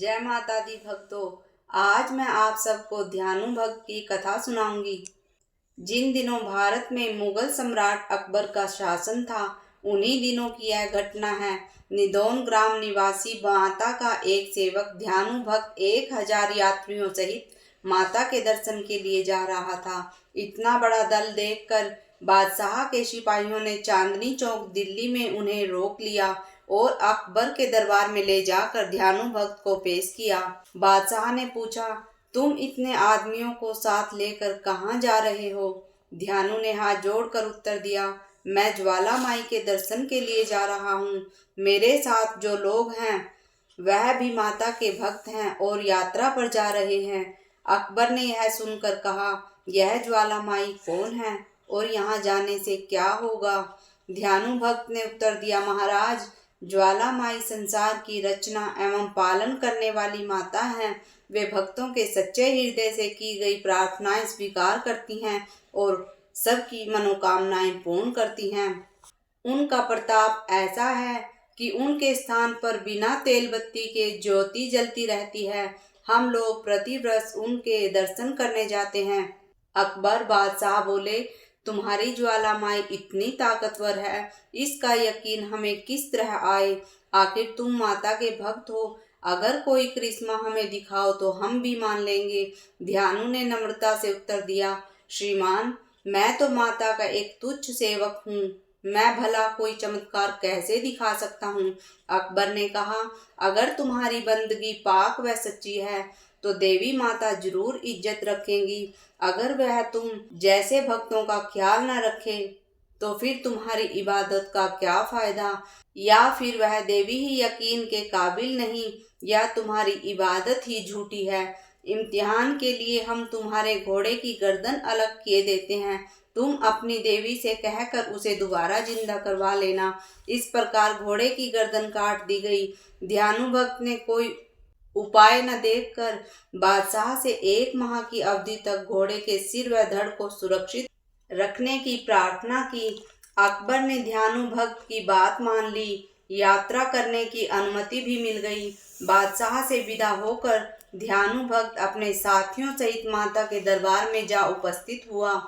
जय माता दी भक्तों। आज मैं आप सबको ध्यानु भक्त की कथा सुनाऊंगी। जिन दिनों भारत में मुगल सम्राट अकबर का शासन था, उन्हीं दिनों की यह घटना है। निदौन ग्राम निवासी माता का एक सेवक ध्यानु भक्त 1000 यात्रियों सहित माता के दर्शन के लिए जा रहा था। इतना बड़ा दल देखकर बादशाह के सिपाहियों ने चांदनी चौक दिल्ली में उन्हें रोक लिया और अकबर के दरबार में ले जाकर ध्यानु भक्त को पेश किया। बादशाह ने पूछा, तुम इतने आदमियों को साथ लेकर कहाँ जा रहे हो? ध्यानु ने हाथ जोड़कर उत्तर दिया, मैं ज्वाला माई के दर्शन के लिए जा रहा हूँ। मेरे साथ जो लोग हैं वह भी माता के भक्त हैं और यात्रा पर जा रहे हैं। अकबर ने यह सुनकर कहा, यह ज्वाला माई कौन है और यहाँ जाने से क्या होगा? ध्यानु भक्त ने उत्तर दिया, महाराज, ज्वाला माई संसार की रचना एवं पालन करने वाली माता हैं। वे भक्तों के सच्चे हृदय से की गई प्रार्थनाएं स्वीकार करती हैं और सबकी मनोकामनाएं पूर्ण करती हैं। उनका प्रताप ऐसा है कि उनके स्थान पर बिना तेल बत्ती के ज्योति जलती रहती है। हम लोग प्रतिवर्ष उनके दर्शन करने जाते हैं। अकबर बादशाह बोले, तुम्हारी ज्वाला माई इतनी ताकतवर है, इसका यकीन हमें किस तरह आए? आखिर तुम माता के भक्त हो, अगर कोई करिश्मा हमें दिखाओ तो हम भी मान लेंगे। ध्यानु ने नम्रता से उत्तर दिया, श्रीमान, मैं तो माता का एक तुच्छ सेवक हूँ, मैं भला कोई चमत्कार कैसे दिखा सकता हूँ? अकबर ने कहा, अगर तुम्हारी बंदगी पाक व सच्ची है तो देवी माता जरूर इज्जत रखेंगी। अगर वह तुम जैसे भक्तों का ख्याल न रखे तो फिर तुम्हारी इबादत का क्या फायदा? या फिर वह देवी ही यकीन के काबिल नहीं, या तुम्हारी इबादत ही झूठी है। इम्तिहान के लिए हम तुम्हारे घोड़े की गर्दन अलग किए देते हैं। तुम अपनी देवी से कहकर उसे दोबारा जिंदा करवा लेना। इस प्रकार घोड़े की गर्दन काट दी गई। ध्यानु भक्त ने कोई उपाय न देखकर बादशाह से 1 माह की अवधि तक घोड़े के सिर व धड़ को सुरक्षित रखने की प्रार्थना की। अकबर ने ध्यानु भक्त की बात मान ली। यात्रा करने की अनुमति भी मिल गई। बादशाह से विदा होकर ध्यानु भक्त अपने साथियों सहित माता के दरबार में जा उपस्थित हुआ।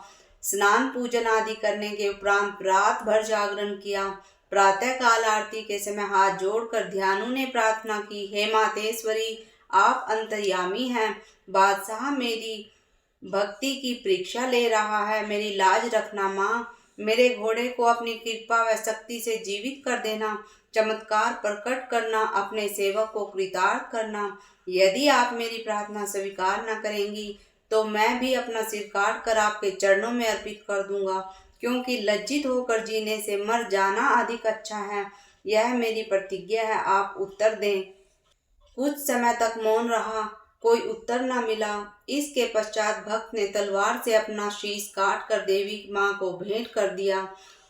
स्नान पूजन आदि करने के उपरांत रात भर जागरण किया। प्रातः काल आरती के समय हाथ जोड़कर ध्यानु ने प्रार्थना की, हे मातेश्वरी, आप अंतर्यामी हैं। बादशाह मेरी भक्ति की परीक्षा ले रहा है, मेरी लाज रखना माँ। मेरे घोड़े को अपनी कृपा व शक्ति से जीवित कर देना, चमत्कार प्रकट करना, अपने सेवक को कृतार्थ करना। यदि आप मेरी प्रार्थना स्वीकार न करेंगी तो मैं भी अपना सिर काट कर आपके चरणों में अर्पित कर दूंगा, क्योंकि लज्जित होकर जीने से मर जाना अधिक अच्छा है। यह मेरी प्रतिज्ञा है, आप उत्तर दें। कुछ समय तक मौन रहा, कोई उत्तर न मिला। इसके पश्चात भक्त ने तलवार से अपना शीश काट कर देवी माँ को भेंट कर दिया।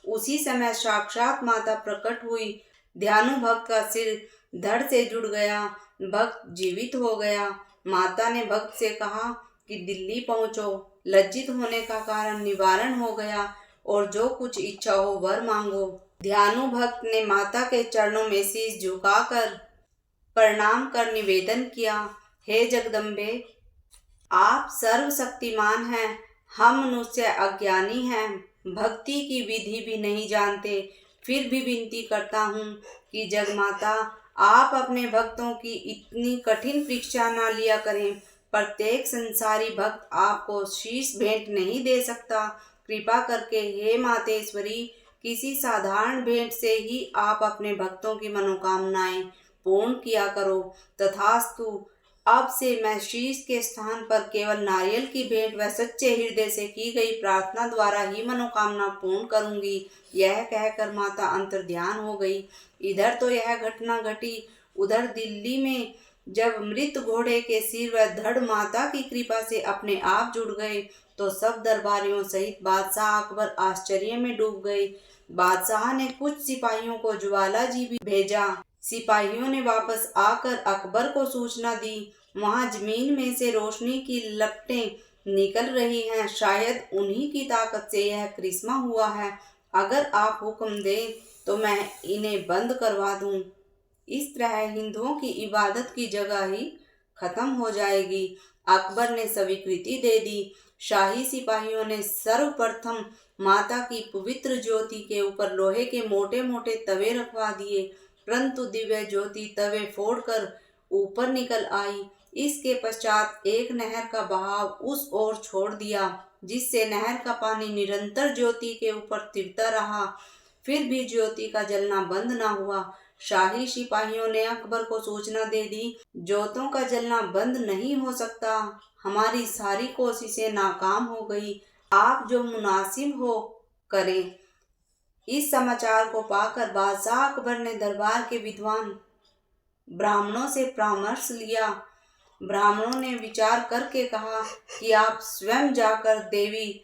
उसी समय साक्षात माता प्रकट हुई। ध्यानु भक्त का सिर धड़ से जुड़ गया, भक्त जीवित हो गया। माता ने भक्त से कहा कि दिल्ली पहुँचो। लज्जित होने का कारण निवारण हो गया और जो कुछ इच्छा हो वर मांगो। ध्यानु भक्त ने माता के चरणों में शीश झुकाकर प्रणाम कर निवेदन किया, हे जगदम्बे, आप सर्वशक्तिमान हैं, हम मनुष्य अज्ञानी हैं, भक्ति की विधि भी नहीं जानते। फिर भी विनती करता हूँ कि जगमाता, आप अपने भक्तों की इतनी कठिन परीक्षा न लिया करें। प्रत्येक संसारी भक्त आपको शीश भेंट नहीं दे सकता। कृपा करके हे मातेश्वरी, किसी साधारण भेंट से ही आप अपने भक्तों की मनोकामनाएं पूर्ण किया करो। तथास्तु। अब से मैं शीश के स्थान पर केवल नारियल की भेंट व सच्चे हृदय से की गई प्रार्थना द्वारा ही मनोकामना पूर्ण करूंगी। यह कहकर माता अंतर्ध्यान हो गई। इधर तो यह घटना घटी, उधर दिल्ली में जब मृत घोड़े के सिर व धड़ माता की कृपा से अपने आप जुड़ गए तो सब दरबारियों सहित बादशाह अकबर आश्चर्य में डूब गए। बादशाह ने कुछ सिपाहियों को ज्वाला जी भी भेजा। सिपाहियों ने वापस आकर अकबर को सूचना दी, वहां जमीन में से रोशनी की लपटें निकल रही हैं, शायद उन्हीं की ताकत से यह करिश्मा हुआ है। अगर आप हुक्म दें तो मैं इन्हें बंद करवा दूं। इस तरह हिंदुओं की इबादत की जगह ही खत्म हो जाएगी। अकबर ने स्वीकृति दे दी। शाही सिपाहियों ने सर्वप्रथम माता की पवित्र ज्योति के ऊपर लोहे के मोटे मोटे तवे रखवा दिए, परंतु दिव्य ज्योति तवे फोड़कर ऊपर निकल आई। इसके पश्चात एक नहर का बहाव उस ओर छोड़ दिया, जिससे नहर का पानी निरंतर ज्योति के ऊपर तिरता रहा। फिर भी ज्योति का जलना बंद न हुआ। शाही सिपाहियों ने अकबर को सूचना दे दी, ज्योतों का जलना बंद नहीं हो सकता, हमारी सारी कोशिशें नाकाम हो गई, आप जो मुनासिब हो करें। इस समाचार को पाकर बादशाह अकबर ने दरबार के विद्वान ब्राह्मणों से परामर्श लिया। ब्राह्मणों ने विचार करके कहा कि आप स्वयं जाकर देवी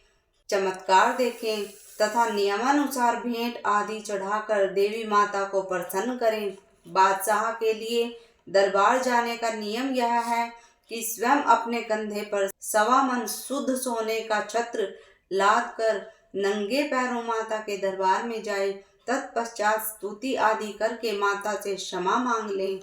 चमत्कार देखें तथा नियमानुसार भेंट आदि चढ़ाकर देवी माता को प्रसन्न करें। बादशाह के लिए दरबार जाने का नियम यह है कि स्वयं अपने कंधे पर 1.25 मन शुद्ध सोने का छत्र लाद कर नंगे पैरों माता के दरबार में जाए। तत्पश्चात स्तुति आदि करके माता से क्षमा मांग लें।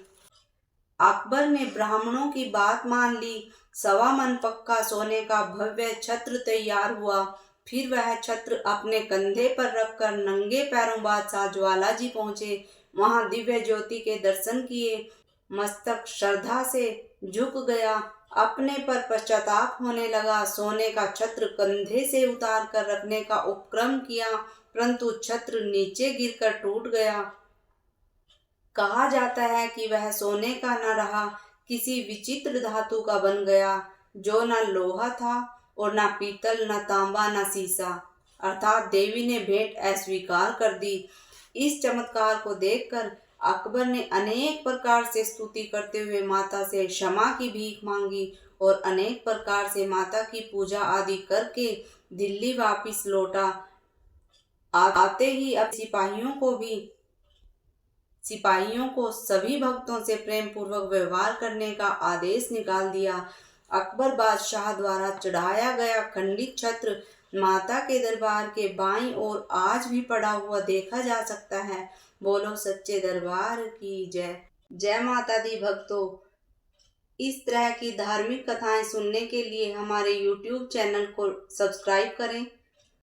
अकबर ने ब्राह्मणों की बात मान ली। 1.25 मन पक्का सोने का भव्य छत्र तैयार हुआ। फिर वह छत्र अपने कंधे पर रखकर नंगे पैरों बादशाह ज्वाला जी पहुंचे। वहां दिव्य ज्योति के दर्शन किए। मस्तक श्रद्धा से झुक गया। अपने पर पश्चाताप होने लगा। सोने का छत्र कंधे से उतार कर रखने का उपक्रम किया, परंतु छत्र नीचे गिरकर टूट गया। कहा जाता है कि वह सोने का न रहा, किसी विचित्र धातु का बन गया, जो न लोहा था और न पीतल, न तांबा, न सीसा, अर्थात देवी ने भेंट अस्वीकार कर दी। इस चमत्कार को देखकर अकबर ने अनेक प्रकार से स्तुति करते हुए माता से क्षमा की भीख मांगी और अनेक प्रकार से माता की पूजा आदि करके दिल्ली वापस लौटा। आते ही अब सिपाहियों को सभी भक्तों से प्रेम पूर्वक व्यवहार करने का आदेश निकाल दिया। अकबर बादशाह द्वारा चढ़ाया गया खंडित छत्र माता के दरबार के बाईं ओर आज भी पड़ा हुआ देखा जा सकता है। बोलो सच्चे दरबार की जय। जय माता दी भक्तों। इस तरह की धार्मिक कथाएं सुनने के लिए हमारे YouTube चैनल को सब्सक्राइब करें